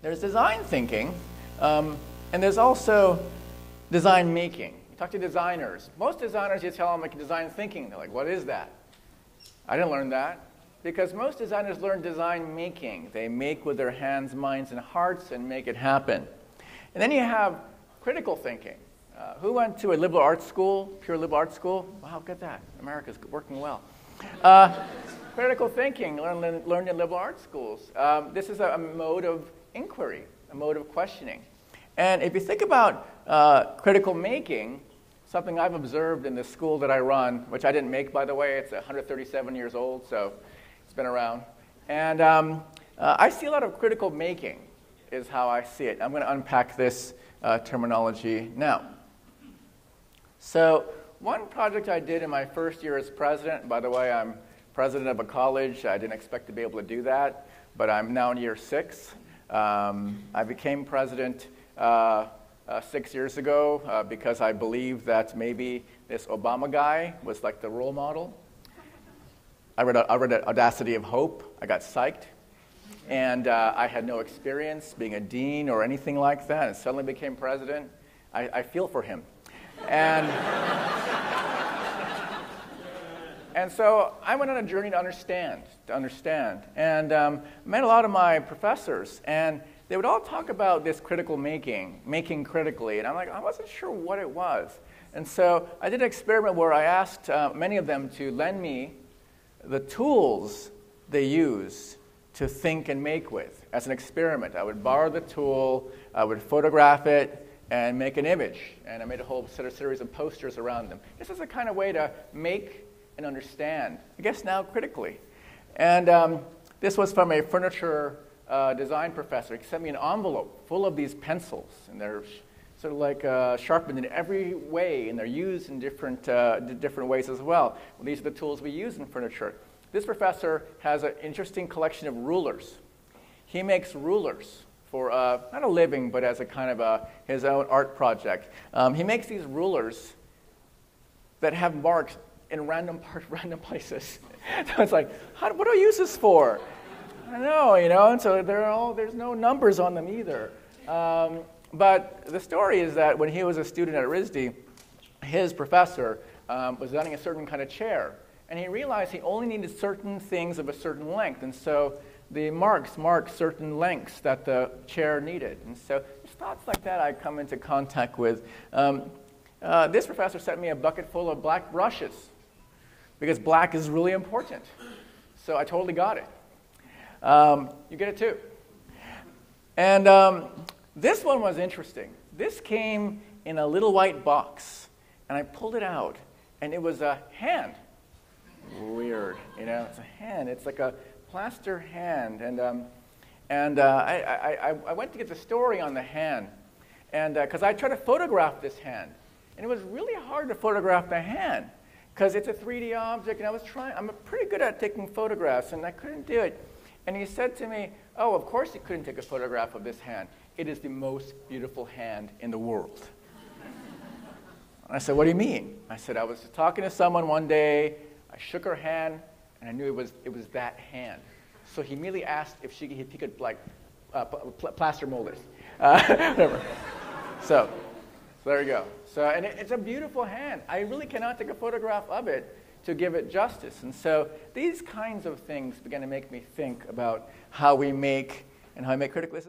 There's design thinking, and there's also design making. You talk to designers. Most designers, you tell them like design thinking. They're like, what is that? I didn't learn that. Because most designers learn design making. They make with their hands, minds, and hearts and make it happen. And then you have critical thinking. Who went to a liberal arts school, pure liberal arts school? Wow, look at that. America's working well. Critical thinking, learned in liberal arts schools. This is a mode of inquiry, a mode of questioning. And if you think about critical making, something I've observed in the school that I run, which I didn't make, by the way, it's 137 years old, so it's been around. And I see a lot of critical making is how I see it. I'm going to unpack this terminology now. So one project I did in my first year as president, by the way, I'm president of a college. I didn't expect to be able to do that, but I'm now in year 6. I became president 6 years ago because I believed that maybe this Obama guy was like the role model. I read Audacity of Hope. I got psyched. And I had no experience being a dean or anything like that, and suddenly became president. I feel for him. And so I went on a journey to understand. And met a lot of my professors, and they would all talk about this critical making critically, and I wasn't sure what it was. And so I did an experiment where I asked many of them to lend me the tools they use to think and make with as an experiment. I would borrow the tool, I would photograph it, and make an image. And I made a whole series of posters around them. This is a kind of way to make and understand, I guess now critically. And this was from a furniture design professor. He sent me an envelope full of these pencils, and they're sort of like sharpened in every way, and they're used in different ways as well. These are the tools we use in furniture. This professor has an interesting collection of rulers. He makes rulers for not a living, but as a kind of his own art project. He makes these rulers that have marks in random places. So it's like, what do I use this for? I don't know, and so there's no numbers on them either. But the story is that when he was a student at RISD, his professor was designing a certain kind of chair. And he realized he only needed certain things of a certain length. And so the marks mark certain lengths that the chair needed. And so it's thoughts like that I come into contact with. This professor sent me a bucket full of black brushes because black is really important. So I totally got it. You get it too. And this one was interesting. This came in a little white box. And I pulled it out. And it was a hand. Weird, it's a hand. It's like a plaster hand, and I went to get the story on the hand, and because I tried to photograph this hand, and it was really hard to photograph the hand because it's a 3D object, and I'm pretty good at taking photographs, and I couldn't do it. And he said to me, "Oh, of course you couldn't take a photograph of this hand. It is the most beautiful hand in the world." And I said, "What do you mean?" I said, "I was talking to someone one day. I shook her hand, and I knew it was that hand." So he immediately asked if he could plaster mold it. Whatever. So there you go. So and it's a beautiful hand. I really cannot take a photograph of it to give it justice. And so these kinds of things began to make me think about how we make and how I make critical.